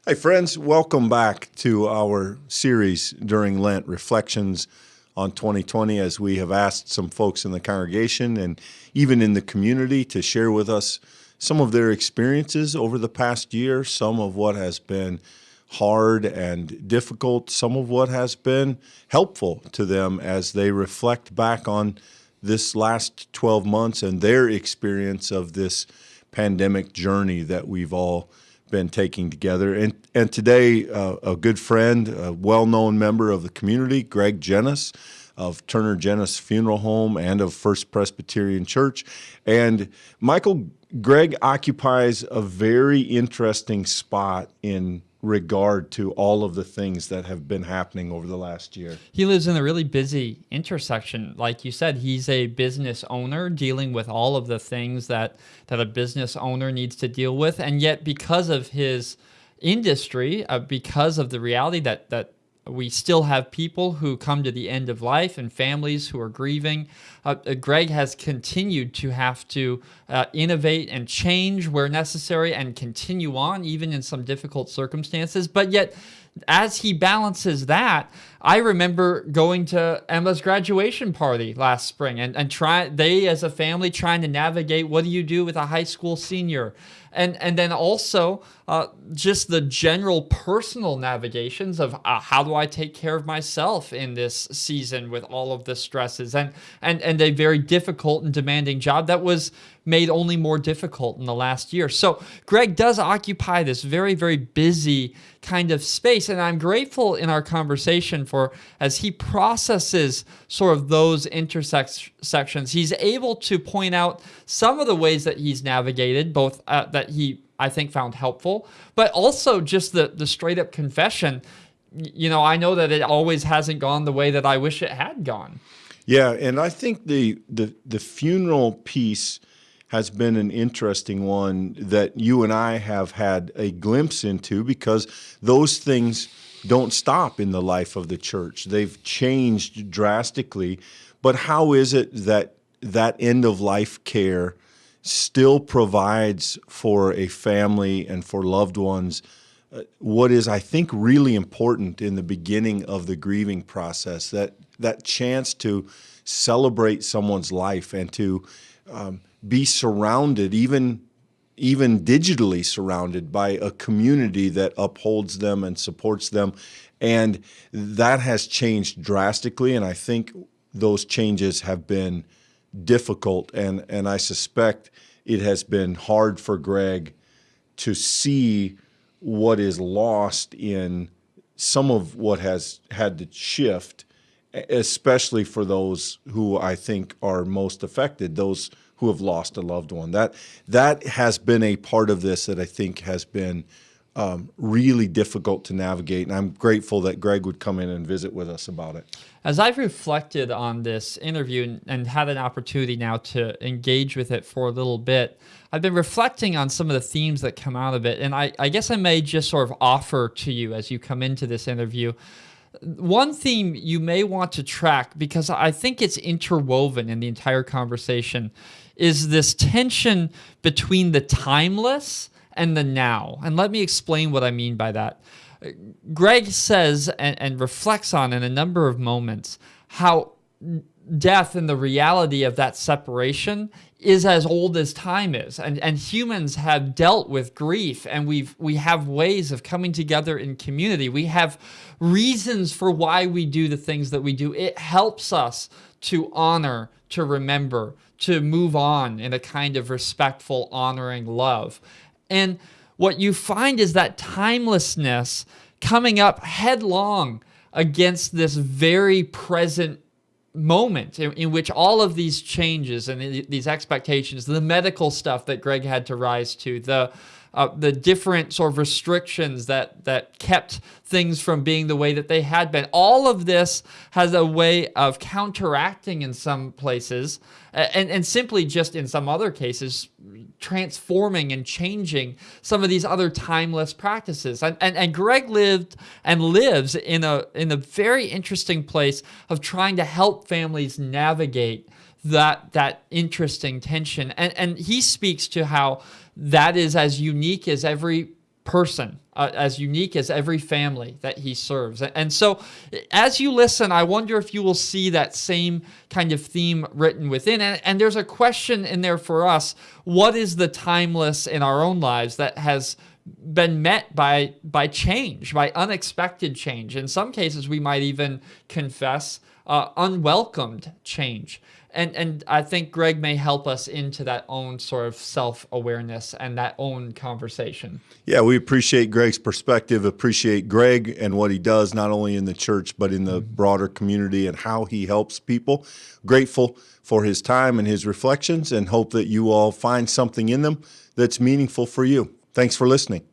Hey, friends, welcome back to our series during Lent, Reflections on 2020, as we have asked some folks in the congregation and even in the community to share with us some of their experiences over the past year, some of what has been hard and difficult, some of what has been helpful to them as they reflect back on this last 12 months and their experience of this pandemic journey that we've all been taking together. And today, a good friend, a well-known member of the community, Greg Jenness of Turner Jenness Funeral Home and of First Presbyterian Church. And Michael, Greg occupies a very interesting spot in regard to all of the things that have been happening over the last year. He lives in a really busy intersection. Like you said, he's a business owner dealing with all of the things that a business owner needs to deal with. And yet, because of his industry, because of the reality that we still have people who come to the end of life and families who are grieving, Greg has continued to have to innovate and change where necessary and continue on, even in some difficult circumstances. But yet, as he balances that, I remember going to Emma's graduation party last spring and they as a family trying to navigate what do you do with a high school senior. And then also just the general personal navigations of how do I take care of myself in this season with all of the stresses and a very difficult and demanding job that was made only more difficult in the last year. So Greg does occupy this very, very busy kind of space. And I'm grateful in our conversation for as he processes sort of those intersections, he's able to point out some of the ways that he's navigated, both that he, I think, found helpful, but also just the straight up confession. You know, I know that it always hasn't gone the way that I wish it had gone. Yeah, and I think the funeral piece has been an interesting one that you and I have had a glimpse into because those things don't stop in the life of the church. They've changed drastically. But how is it that end-of-life care still provides for a family and for loved ones what is, I think, really important in the beginning of the grieving process, that chance to celebrate someone's life and to be surrounded, even digitally surrounded by a community that upholds them and supports them. And that has changed drastically, and I think those changes have been difficult, and I suspect it has been hard for Greg to see what is lost in some of what has had to shift, especially for those who I think are most affected, those who have lost a loved one. That has been a part of this that I think has been really difficult to navigate, and I'm grateful that Greg would come in and visit with us about it. As I've reflected on this interview and had an opportunity now to engage with it for a little bit, I've been reflecting on some of the themes that come out of it, and I guess I may just sort of offer to you as you come into this interview one theme you may want to track, because I think it's interwoven in the entire conversation, is this tension between the timeless and the now. And let me explain what I mean by that. Greg says and reflects on in a number of moments how death and the reality of that separation is as old as time is. And humans have dealt with grief, and we have ways of coming together in community. We have reasons for why we do the things that we do. It helps us to honor, to remember, to move on in a kind of respectful, honoring love. And what you find is that timelessness coming up headlong against this very present moment in which all of these changes and these expectations, the medical stuff that Greg had to rise to, the different sort of restrictions that kept things from being the way that they had been. All of this has a way of counteracting in some places and simply just in some other cases transforming and changing some of these other timeless practices. And Greg lived and lives in a very interesting place of trying to help families navigate that interesting tension. And he speaks to how that is as unique as every person, as unique as every family that he serves. And so as you listen, I wonder if you will see that same kind of theme written within. And there's a question in there for us. What is the timeless in our own lives that has been met by change, by unexpected change? In some cases, we might even confess unwelcomed change. And I think Greg may help us into that own sort of self-awareness and that own conversation. Yeah, we appreciate Greg's perspective, appreciate Greg and what he does, not only in the church, but in the broader community and how he helps people. Grateful for his time and his reflections, and hope that you all find something in them that's meaningful for you. Thanks for listening.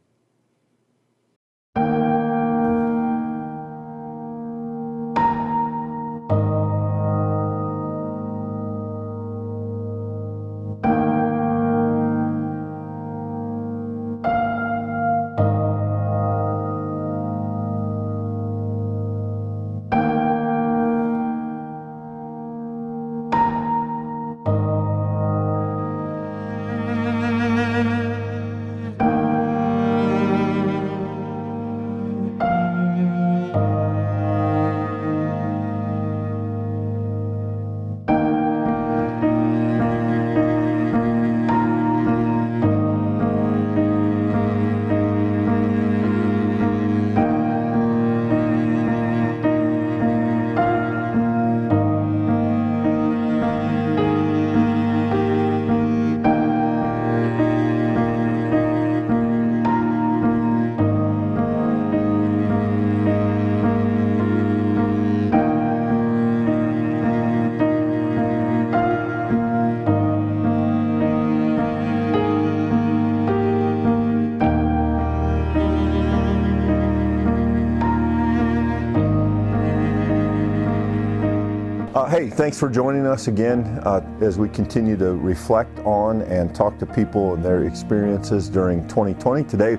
Hey, thanks for joining us again as we continue to reflect on and talk to people and their experiences during 2020. Today,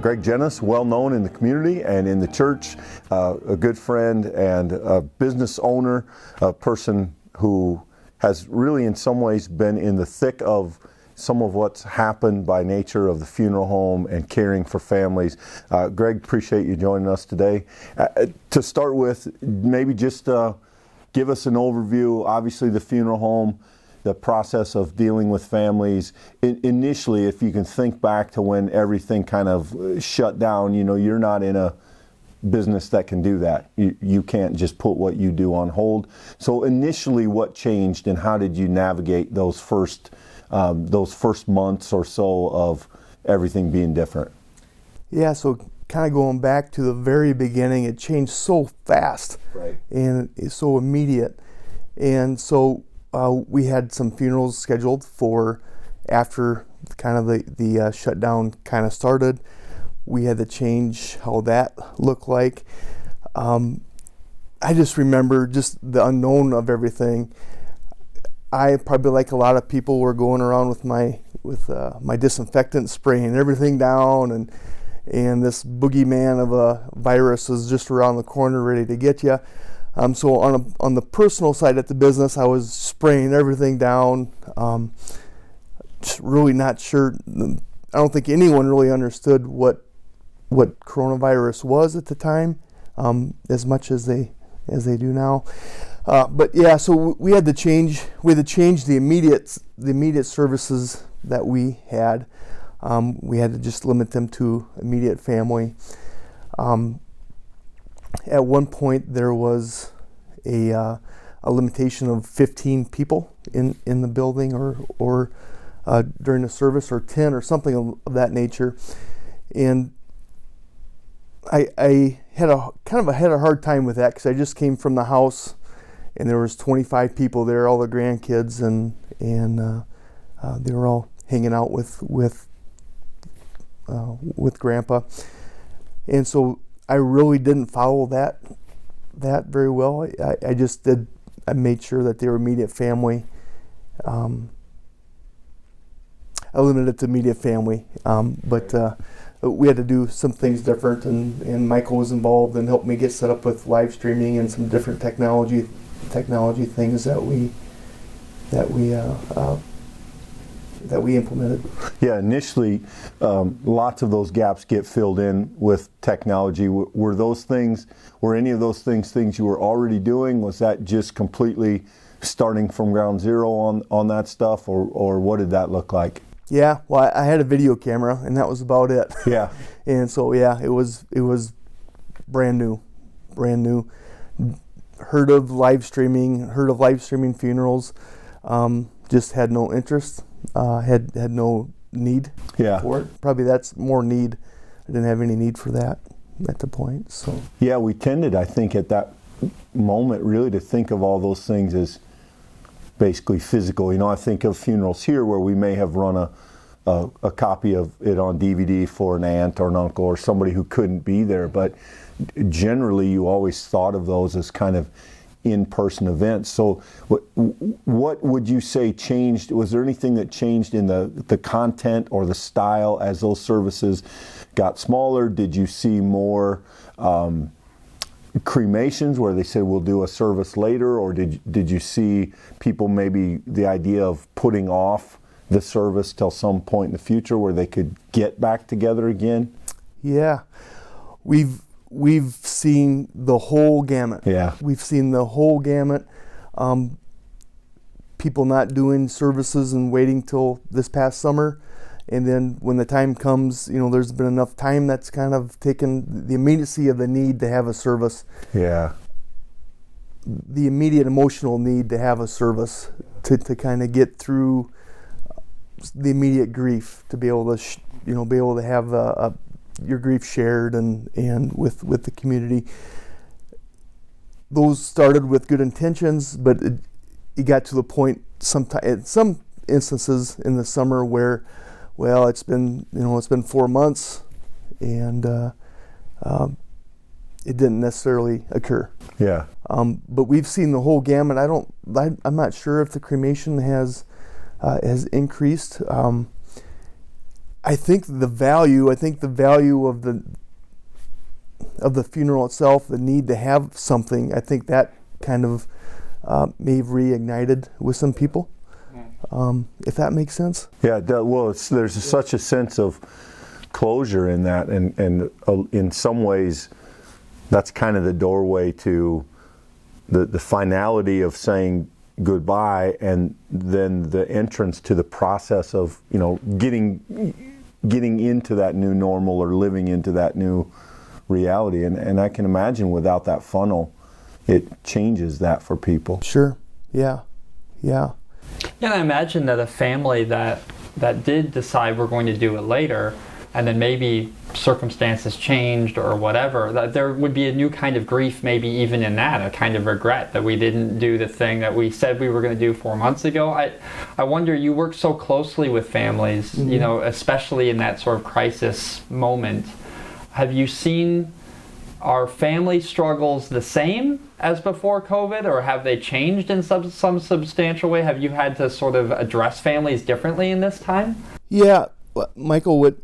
Greg Jenness, well known in the community and in the church, a good friend and a business owner, a person who has really in some ways been in the thick of some of what's happened by nature of the funeral home and caring for families. Greg, appreciate you joining us today. To start with, maybe just give us an overview. Obviously, the funeral home, the process of dealing with families. Initially, if you can think back to when everything kind of shut down, you know, you're not in a business that can do that. You can't just put what you do on hold. So initially, what changed and how did you navigate those first months or so of everything being different? Yeah, so kind of going back to the very beginning, it changed so fast, right, and it's so immediate. And so we had some funerals scheduled for after kind of the shutdown kind of started. We had to change how that looked like. I just remember just the unknown of everything. I probably, like a lot of people, were going around with my disinfectant, spraying everything down, and this boogeyman of a virus is just around the corner ready to get you. So on the personal side at the business, I was spraying everything down. Just really not sure. I don't think anyone really understood what coronavirus was at the time, as much as they do now. But yeah, so we had to change the immediate services that we had. We had to just limit them to immediate family. At one point, there was a limitation of 15 people in the building, or during the service, or 10, or something of that nature. And I had a hard time with that, because I just came from the house, and there was 25 people there, all the grandkids, and they were all hanging out with Grandpa, and so I really didn't follow that very well. I just did. I made sure that they were immediate family. I limited it to immediate family, but we had to do some things different, and Michael was involved and helped me get set up with live streaming and some different technology things that we that we implemented. Yeah, initially, lots of those gaps get filled in with technology. Were any of those things you were already doing? Was that just completely starting from ground zero on that stuff, or what did that look like? Yeah, well, I had a video camera, and that was about it. Yeah. And so, yeah, it was brand new. Heard of live streaming funerals, just had no interest, had no need for it. Probably that's more need. I didn't have any need for that at the point. So yeah, we tended, I think, at that moment really to think of all those things as basically physical. I think of funerals here where we may have run a copy of it on DVD for an aunt or an uncle or somebody who couldn't be there, but generally you always thought of those as kind of in-person events. So what would you say changed? Was there anything that changed in the content or the style as those services got smaller? Did you see more cremations where they said we'll do a service later, or did you see people maybe the idea of putting off the service till some point in the future where they could get back together again? Yeah, we've seen the whole gamut. Yeah, we've seen the whole gamut. People not doing services and waiting till this past summer, and then when the time comes, there's been enough time that's kind of taken the immediacy of the need to have a service. Yeah, the immediate emotional need to have a service to kind of get through the immediate grief, to be able to have your grief shared and with the community. Those started with good intentions, but it got to the point in some instances in the summer where, well, it's been 4 months and it didn't necessarily occur. Yeah. But we've seen the whole gamut. I'm not sure if the cremation has increased. I think the value of the funeral itself, the need to have something, I think that kind of may have reignited with some people, if that makes sense. Yeah, well, there's such a sense of closure in that, and in some ways, that's kind of the doorway to the finality of saying goodbye, and then the entrance to the process of getting into that new normal or living into that new reality. And I can imagine without that funnel, it changes that for people. Sure. Yeah. Yeah, and I imagine that a family that did decide we're going to do it later, and then maybe circumstances changed or whatever, that there would be a new kind of grief, maybe even in that, a kind of regret that we didn't do the thing that we said we were going to do 4 months ago. I wonder, you work so closely with families, especially in that sort of crisis moment. Have you seen our family struggles the same as before COVID, or have they changed in some substantial way? Have you had to sort of address families differently in this time? Yeah, Michael, what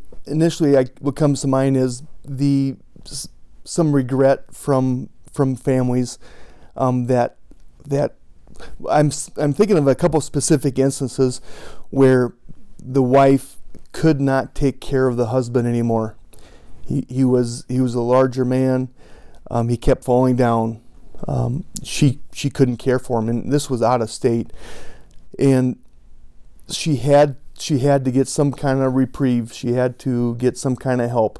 comes to mind is some regret from families that I'm thinking of a couple specific instances where the wife could not take care of the husband anymore. He was a larger man. He kept falling down. She couldn't care for him, and this was out of state, and she had to get some kind of reprieve. She had to get some kind of help,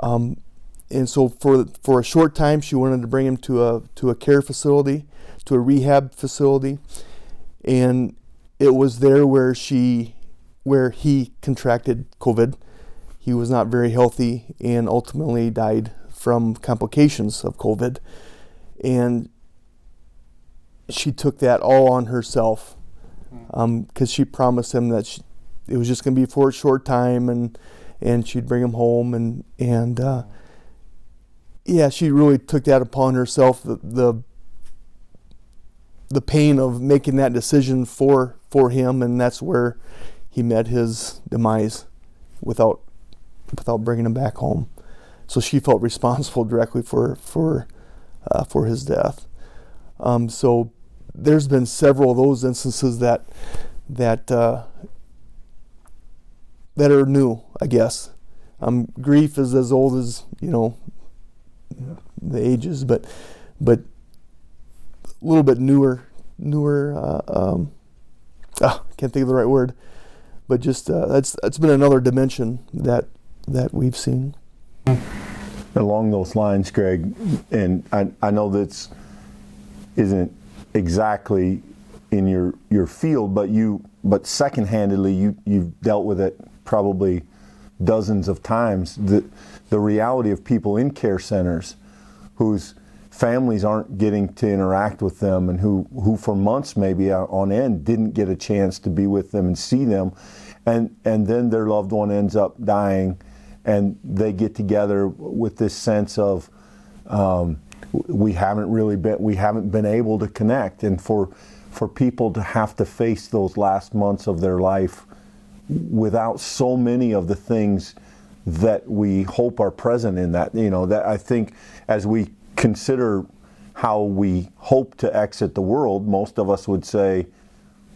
and so for a short time, she wanted to bring him to a care facility, to a rehab facility, and it was there where he contracted COVID. He was not very healthy and ultimately died from complications of COVID, and she took that all on herself. Because she promised him that it was just going to be for a short time, and she'd bring him home, and she really took that upon herself, the pain of making that decision for him, and that's where he met his demise without bringing him back home. So she felt responsible directly for his death. So there's been several of those instances that that are new, I guess. Grief is as old as, the ages, but a little bit newer. Can't think of the right word, but just that's been another dimension that we've seen. Along those lines, Greg, and I know this isn't exactly in your field, but second-handedly you've dealt with it probably dozens of times. The reality of people in care centers whose families aren't getting to interact with them, and who for months maybe on end didn't get a chance to be with them and see them, and then their loved one ends up dying, and they get together with this sense of we haven't been able to connect, and for people to have to face those last months of their life without so many of the things that we hope are present in that, that I think as we consider how we hope to exit the world, most of us would say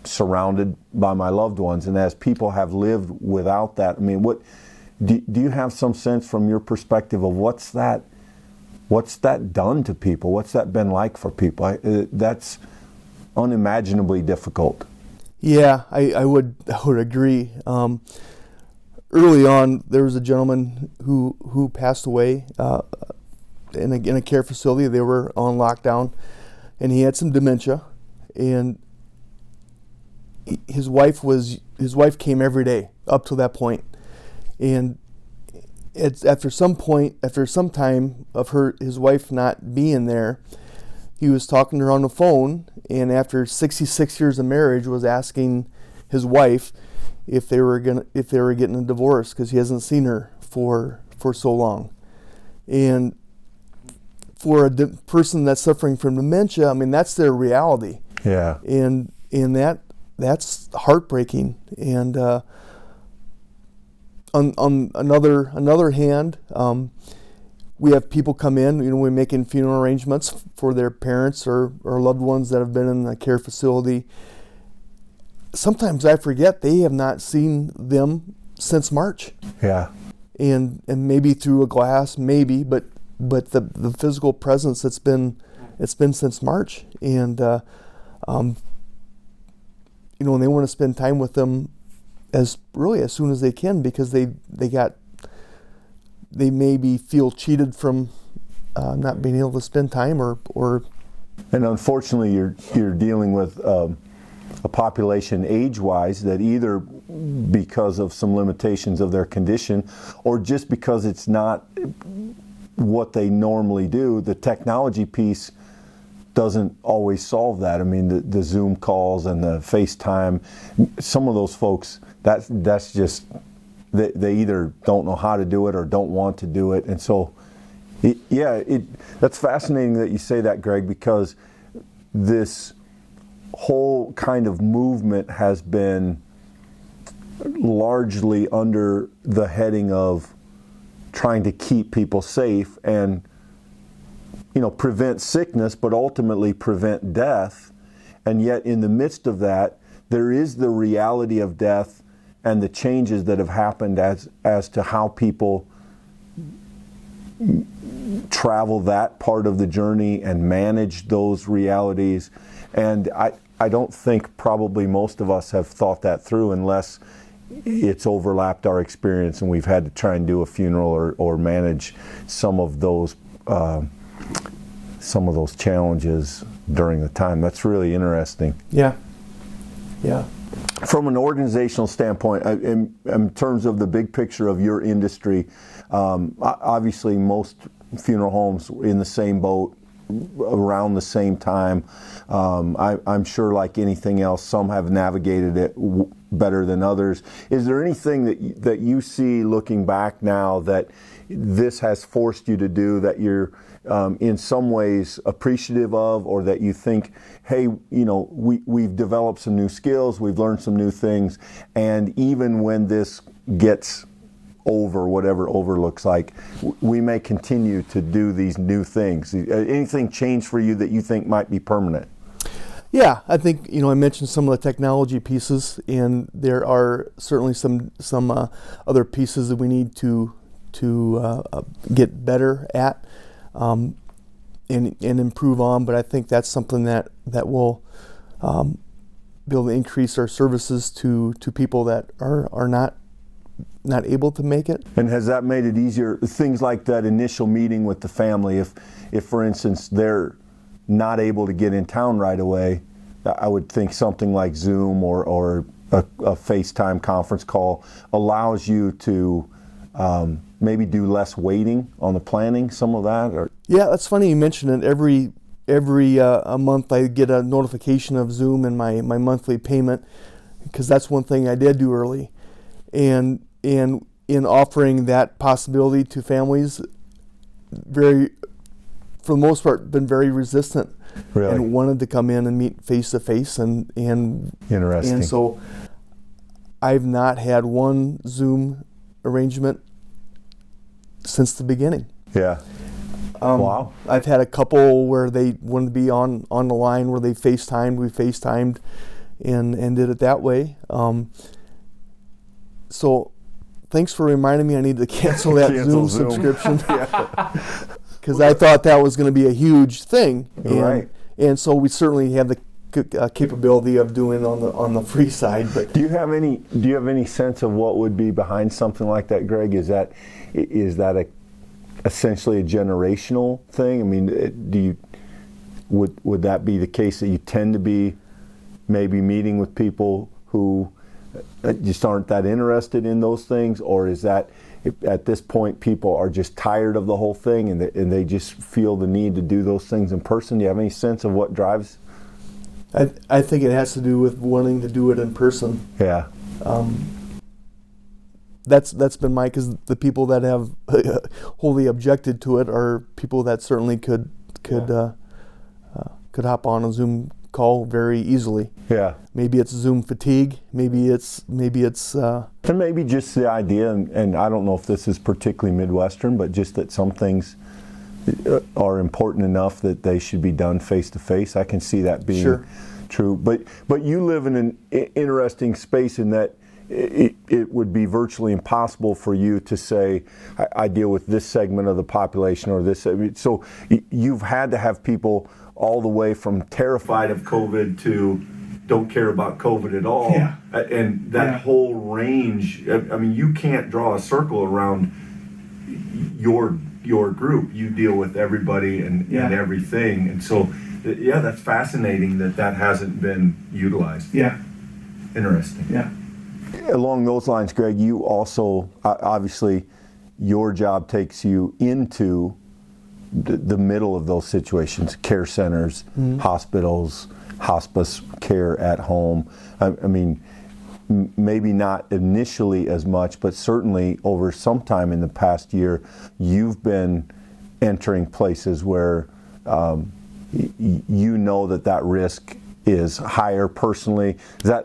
surrounded by my loved ones. And as people have lived without that, I mean, what do you have some sense from your perspective of what's that done to people? What's that been like for people? That's unimaginably difficult. Yeah, I would agree. Early on, there was a gentleman who passed away in a care facility. They were on lockdown, and he had some dementia, and his wife came every day up to that point, and after some time of his wife not being there, he was talking to her on the phone, and after 66 years of marriage, was asking his wife if they were getting a divorce because he hasn't seen her for so long. And for a person that's suffering from dementia, I mean, that's their reality. Yeah. And that's heartbreaking. And on another hand, we have people come in, we're making funeral arrangements for their parents or loved ones that have been in a care facility. Sometimes I forget they have not seen them since March. Yeah. And maybe through a glass, maybe, but the physical presence, it's been since March. And and they want to spend time with them as soon as they can, because they maybe feel cheated from not being able to spend time or. And unfortunately, you're dealing with a population age-wise that either because of some limitations of their condition or just because it's not what they normally do, the technology piece doesn't always solve that. I mean, the Zoom calls and the FaceTime, some of those folks, that's just, they either don't know how to do it or don't want to do it. And so, that's fascinating that you say that, Greg, because this whole kind of movement has been largely under the heading of trying to keep people safe and prevent sickness, but ultimately prevent death. And yet in the midst of that, there is the reality of death and the changes that have happened as to how people travel that part of the journey and manage those realities. And I don't think probably most of us have thought that through unless it's overlapped our experience and we've had to try and do a funeral or manage some of those challenges during the time. That's really interesting. Yeah. From an organizational standpoint, in terms of the big picture of your industry, obviously most funeral homes in the same boat around the same time. I'm sure, like anything else, some have navigated it better than others. Is there anything that you see looking back now that this has forced you to do that you're in some ways appreciative of, or that you think, hey, we've developed some new skills, we've learned some new things, and even when this gets over, whatever over looks like, we may continue to do these new things? Anything change for you that you think might be permanent? Yeah, I think I mentioned some of the technology pieces, and there are certainly some other pieces that we need to get better at and improve on. But I think that's something that will be able to increase our services to people that are not able to make it. And has that made it easier? Things like that initial meeting with the family, if for instance they're not able to get in town right away, I would think something like Zoom or a FaceTime conference call allows you to maybe do less waiting on the planning, some of that? Or Yeah, that's funny you mention it. Every a month I get a notification of Zoom and my monthly payment, because that's one thing I did do early. And in offering that possibility to families, for the most part, been very resistant. Really? And wanted to come in and meet face to face, and Interesting. And so I've not had one Zoom arrangement since the beginning. Yeah. Wow. I've had a couple where they wanted to be on the line where they FaceTimed. We FaceTimed and did it that way. So thanks for reminding me I need to cancel that Zoom subscription. Because I thought that was going to be a huge thing. Right. And so we certainly have the capability of doing on the free side. But do you have any sense of what would be behind something like that, Greg? Is that essentially a generational thing? I mean, would that be the case that you tend to be maybe meeting with people who just aren't that interested in those things, or is that at this point people are just tired of the whole thing and they just feel the need to do those things in person? Do you have any sense of what drives? I think it has to do with wanting to do it in person. Yeah. That's been because the people that have wholly objected to it are people that certainly could hop on a Zoom call very easily. Yeah. Maybe it's Zoom fatigue. Maybe it's. And maybe just the idea, and I don't know if this is particularly Midwestern, but just that some things are important enough that they should be done face to face. I can see that being true. But you live in an interesting space in that it would be virtually impossible for you to say, I deal with this segment of the population or this. So you've had to have people all the way from terrified of COVID to don't care about COVID at all. Yeah. And that whole range, I mean, you can't draw a circle around your group. You deal with everybody and everything. And so, that's fascinating that hasn't been utilized. Yeah. Interesting. Yeah. Along those lines, Greg, you also, obviously, your job takes you into the middle of those situations, care centers, hospitals, hospice care at home. I mean, maybe not initially as much, but certainly over some time in the past year, you've been entering places where you know that risk is higher personally.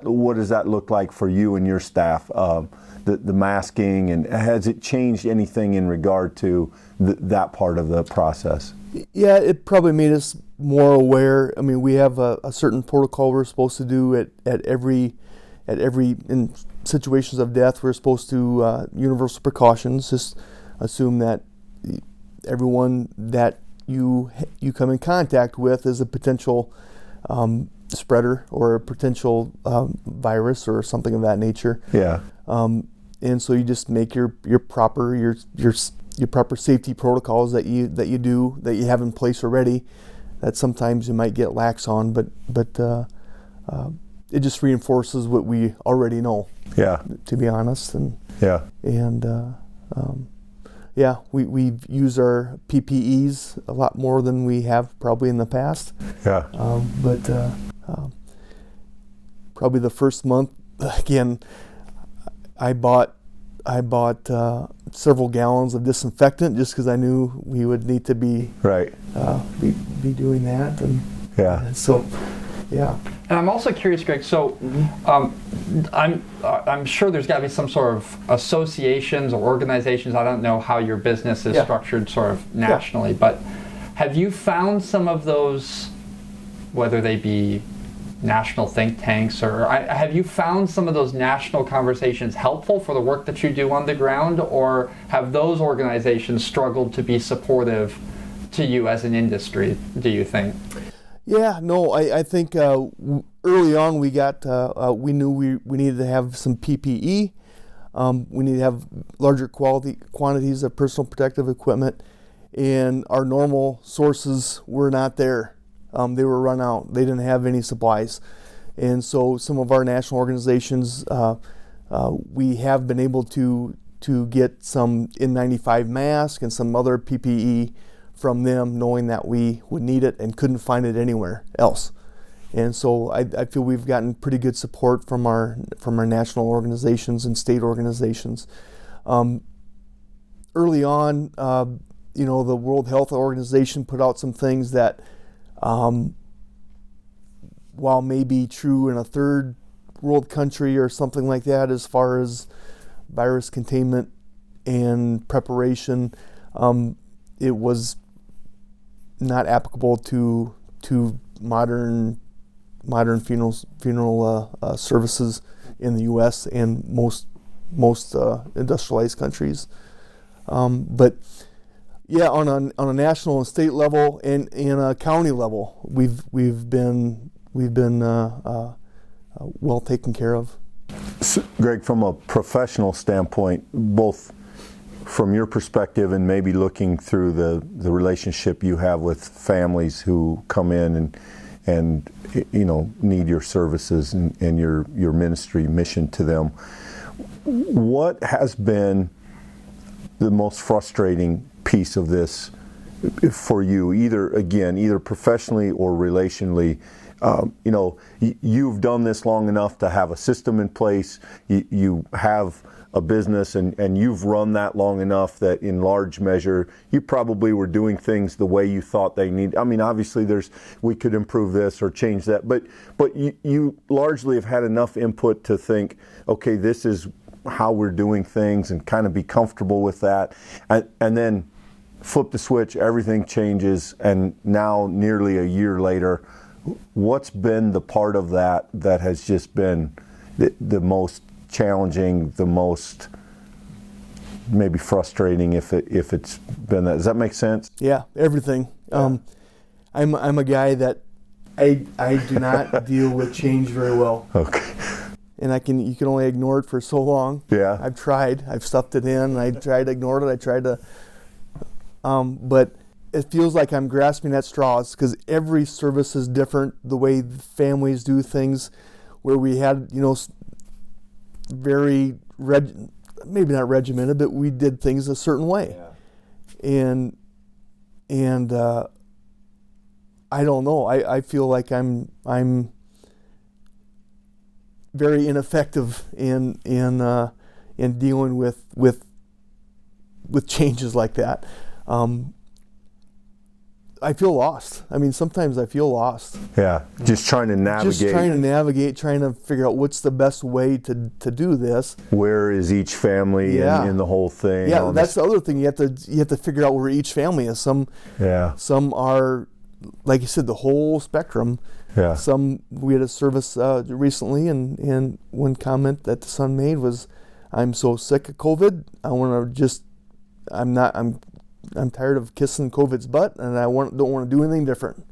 What does that look like for you and your staff? The masking, and has it changed anything in regard to that part of the process? Yeah, it probably made us more aware. I mean, we have a certain protocol we're supposed to do at every in situations of death. We're supposed to universal precautions. Just assume that everyone that you come in contact with is a potential spreader or a potential virus or something of that nature. Yeah. And so you just make your proper safety protocols that you have in place already. That sometimes you might get lax on, but it just reinforces what we already know. Yeah. To be honest, we've used our PPEs a lot more than we have probably in the past. Yeah. Probably the first month, again, I bought several gallons of disinfectant just because I knew we would need to be be doing that, and so. Yeah. And I'm also curious, Greg, so I'm sure there's got to be some sort of associations or organizations. I don't know how your business is structured sort of nationally, but have you found some of those, whether they be national think tanks, or have you found some of those national conversations helpful for the work that you do on the ground, or have those organizations struggled to be supportive to you as an industry, do you think? Yeah, no, I think early on we knew we needed to have some PPE. We need to have larger quantities of personal protective equipment, and our normal sources were not there. They were run out. They didn't have any supplies. And so some of our national organizations, we have been able to get some N95 masks and some other PPE from them, knowing that we would need it and couldn't find it anywhere else. And so I feel we've gotten pretty good support from our national organizations and state organizations. Early on, the World Health Organization put out some things that, while maybe true in a third world country or something like that, as far as virus containment and preparation, it was not applicable to modern funeral services in the U.S. and most industrialized countries. But yeah, on a national and state level and a county level, we've been well taken care of. So, Greg, from a professional standpoint, both from your perspective and maybe looking through the relationship you have with families who come in and need your services and your ministry mission to them, what has been the most frustrating piece of this for you, either professionally or relationally? You've done this long enough to have a system in place. You have a business and you've run that long enough that in large measure you probably were doing things the way you thought they need. I mean, obviously we could improve this or change that, but you largely have had enough input to think, okay, this is how we're doing things, and kind of be comfortable with that, and then flip the switch, everything changes, and now nearly a year later, what's been the part of that has just been the most challenging, the most maybe frustrating, if it's been that? Does that make sense? Yeah, everything. Yeah. I'm a guy that I do not deal with change very well. Okay. And you can only ignore it for so long. Yeah. I've tried. I've stuffed it in. I tried to ignore it. I tried to, but it feels like I'm grasping at straws because every service is different. The way families do things, where we had, very maybe not regimented, but we did things a certain way. Yeah. And I don't know. I feel like I'm very ineffective in dealing with changes like that. I feel lost. I mean, sometimes I feel lost. Yeah, just trying to navigate. Trying to figure out what's the best way to do this. Where is each family in the whole thing? Yeah, that's the other thing. You have to figure out where each family is. Some are, like you said, the whole spectrum. Yeah. We had a service recently, and one comment that the son made was, "I'm so sick of COVID. I'm tired of kissing COVID's butt, and I don't want to do anything different."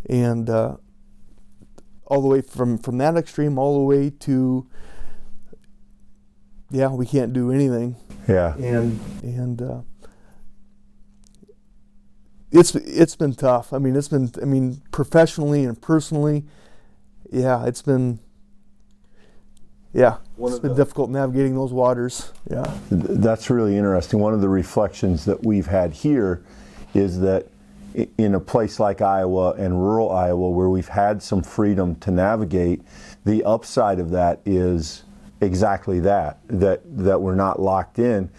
And all the way from that extreme, all the way to, we can't do anything. Yeah. And it's been tough. I mean, professionally and personally, it's been difficult navigating those waters. Yeah. That's really interesting. One of the reflections that we've had here is that in a place like Iowa and rural Iowa, where we've had some freedom to navigate, the upside of that is exactly that we're not locked in.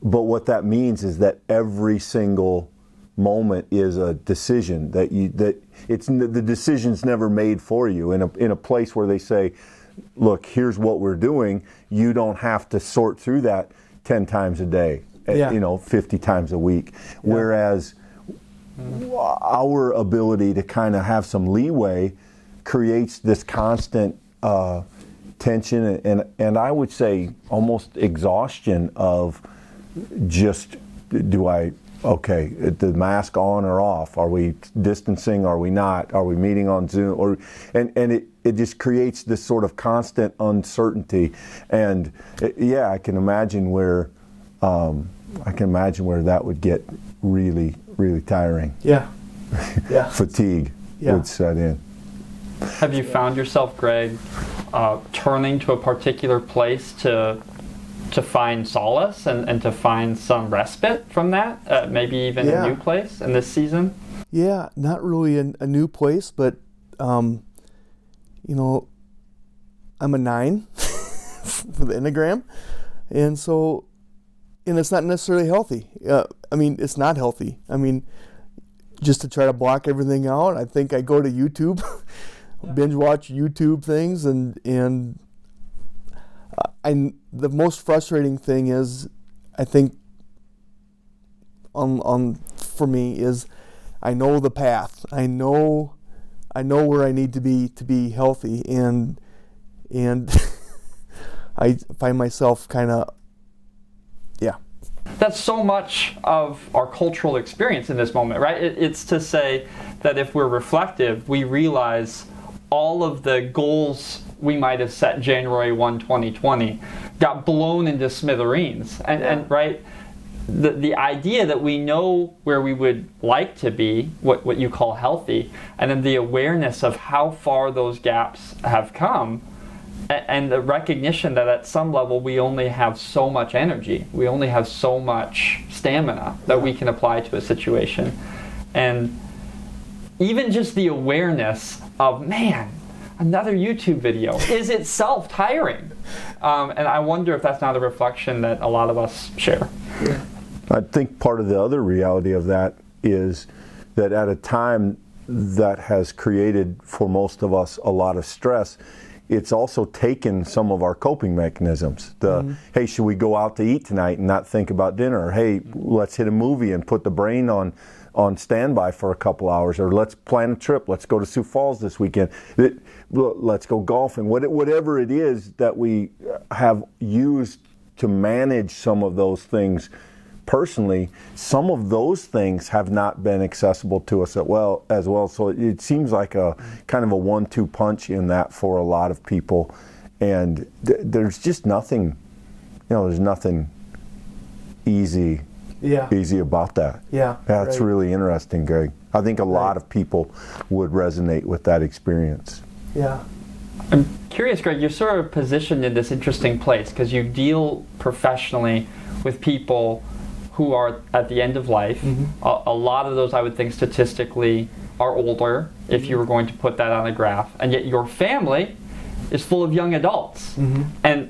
But what that means is that every single moment is a decision the decision's never made for you. In a place where they say, look, here's what we're doing, you don't have to sort through that 10 times a day, 50 times a week. Yeah. Whereas our ability to kind of have some leeway creates this constant tension and I would say almost exhaustion of just, okay, the mask on or off? Are we distancing? Are we not? Are we meeting on Zoom? And it just creates this sort of constant uncertainty. And I can imagine where that would get really, really tiring. Yeah. Yeah. Fatigue would set in. Have you found yourself, Greg, turning to a particular place to find solace and to find some respite from that? Maybe even a new place in this season? Yeah, not really a new place, but I'm a 9 for the Enneagram, and it's not necessarily healthy. It's not healthy. Just to try to block everything out, I think I go to YouTube, binge watch YouTube things, and the most frustrating thing is, I think, for me is, I know the path. I know where I need to be healthy, and I find myself kind of, That's so much of our cultural experience in this moment, right? It's to say that if we're reflective, we realize all of the goals we might have set January 1, 2020 got blown into smithereens. And right, the idea that we know where we would like to be, what you call healthy, and then the awareness of how far those gaps have come, and the recognition that at some level we only have so much energy, we only have so much stamina that we can apply to a situation. And even just the awareness of, man, another YouTube video is itself tiring. And I wonder if that's not a reflection that a lot of us share. Yeah. I think part of the other reality of that is that at a time that has created for most of us a lot of stress, it's also taken some of our coping mechanisms. Hey, should we go out to eat tonight and not think about dinner? Or, hey, let's hit a movie and put the brain on standby for a couple hours. Or let's plan a trip. Let's go to Sioux Falls this weekend. Let's go golfing. Whatever it is that we have used to manage some of those things personally, some of those things have not been accessible to us as well. So it seems like a kind of a 1-2 punch in that for a lot of people. And there's just nothing, there's nothing easy about that. Yeah. That's right. really interesting, Greg. I think a lot of people would resonate with that experience. Yeah. I'm curious, Greg, you're sort of positioned in this interesting place because you deal professionally with people who are at the end of life. Mm-hmm. A lot of those, I would think, statistically are older, if you were going to put that on a graph, and yet your family is full of young adults. Mm-hmm.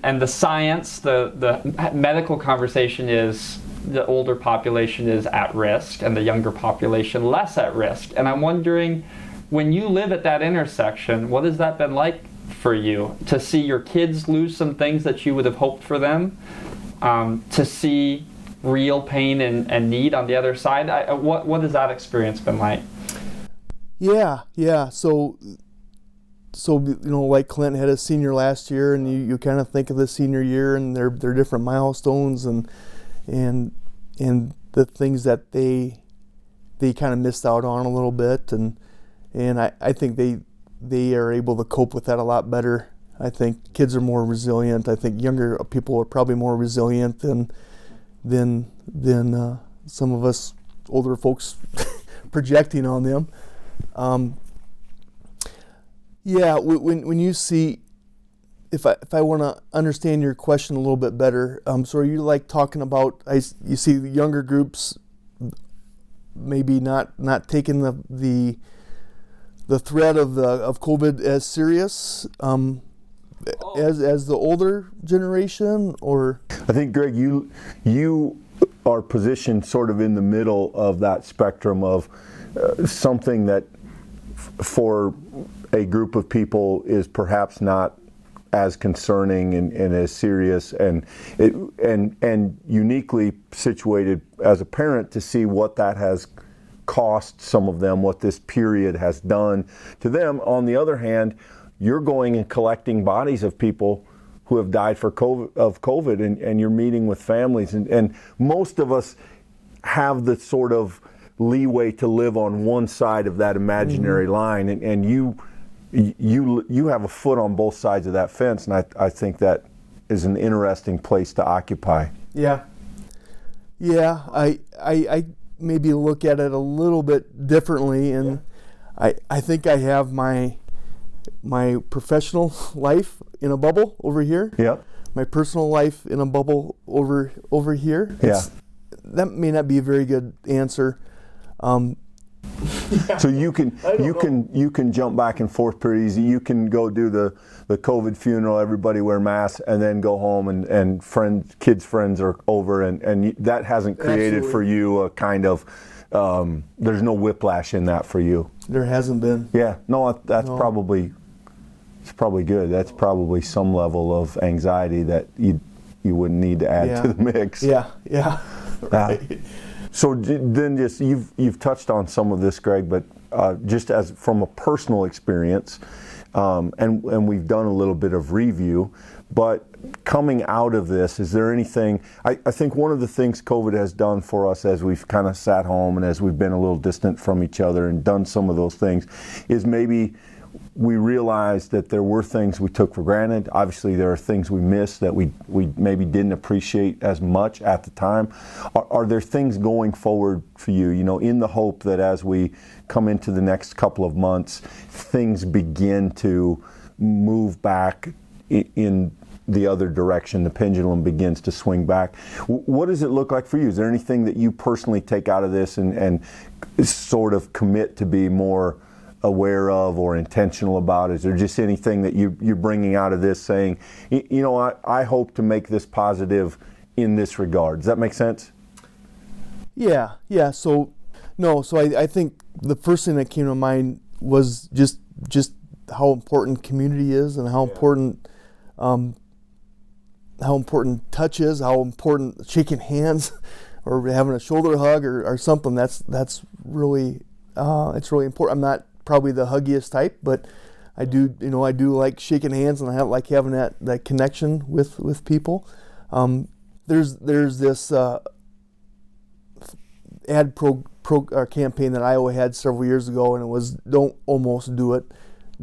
And the science, the medical conversation is the older population is at risk and the younger population less at risk. And I'm wondering, when you live at that intersection, what has that been like for you? To see your kids lose some things that you would have hoped for them, to see real pain and need on the other side. What has that experience been like? Yeah. So like Clint had a senior last year, and you kind of think of the senior year and their different milestones and the things that they kind of missed out on a little bit, and I think they are able to cope with that a lot better. I think kids are more resilient. I think younger people are probably more resilient than some of us older folks projecting on them. When you see, if I want to understand your question a little bit better, so are you like talking about, you see the younger groups maybe not taking the threat of COVID as serious as the older generation, or? I think, Greg, you are positioned sort of in the middle of that spectrum of something that for a group of people is perhaps not as concerning and as serious, and uniquely situated as a parent to see what that has cost some of them, what this period has done to them. On the other hand, you're going and collecting bodies of people who have died of COVID, and you're meeting with families. And most of us have the sort of leeway to live on one side of that imaginary line, and you have a foot on both sides of that fence, and I think that is an interesting place to occupy. Yeah. I maybe look at it a little bit differently, and I think I have my professional life in a bubble over here. Yeah. My personal life in a bubble over here. That may not be a very good answer. So you can jump back and forth pretty easy. You can go do the COVID funeral, everybody wear masks, and then go home and kids' friends are over, and that hasn't created Absolutely. for you a kind of there's no whiplash in that for you. There hasn't been. Yeah, no, that's probably good. That's probably some level of anxiety that you wouldn't need to add to the mix. Yeah. Right. So then, just you've touched on some of this, Greg, but just as from a personal experience, and we've done a little bit of review, but coming out of this, is there anything? I think one of the things COVID has done for us as we've kind of sat home and as we've been a little distant from each other and done some of those things, is maybe we realized that there were things we took for granted. Obviously, there are things we missed that we maybe didn't appreciate as much at the time. Are there things going forward for you, in the hope that as we come into the next couple of months, things begin to move back in the other direction, the pendulum begins to swing back? What does it look like for you? Is there anything that you personally take out of this and sort of commit to be more aware of or intentional about? Is there just anything that you're bringing out of this saying, I hope to make this positive in this regard? Does that make sense? Yeah. So I think the first thing that came to mind was just how important community is, and how important touch is, how important shaking hands or having a shoulder hug or something. That's really it's really important. I'm not probably the huggiest type, but I do like shaking hands, and I like having that connection with people. There's this ad campaign that Iowa had several years ago, and it was "Don't almost do it,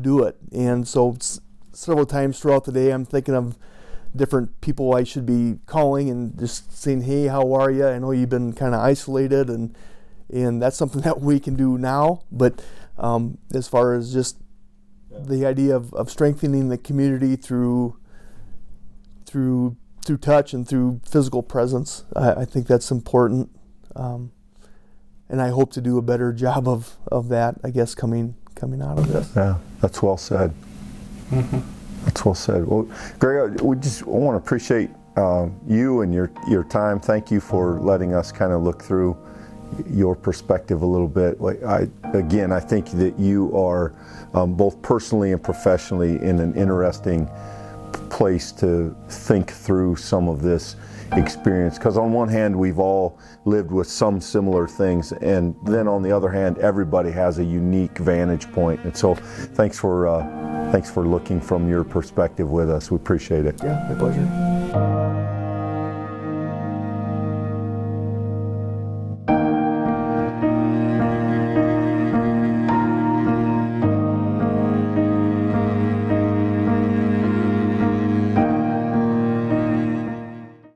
do it." And so several times throughout the day, I'm thinking of different people I should be calling and just saying, "Hey, how are you? I know you've been kind of isolated," and that's something that we can do now. But as far as just the idea of strengthening the community through touch and through physical presence, I think that's important. And I hope to do a better job of that, I guess, coming out of this. Yeah, that's well said. Mm-hmm. That's well said. Well, Greg, I want to appreciate you and your time. Thank you for letting us kind of look through your perspective a little bit. I think that you are both personally and professionally in an interesting place to think through some of this experience, because on one hand we've all lived with some similar things, and then on the other hand everybody has a unique vantage point, and so thanks for looking from your perspective with us. We appreciate it. Yeah, my pleasure.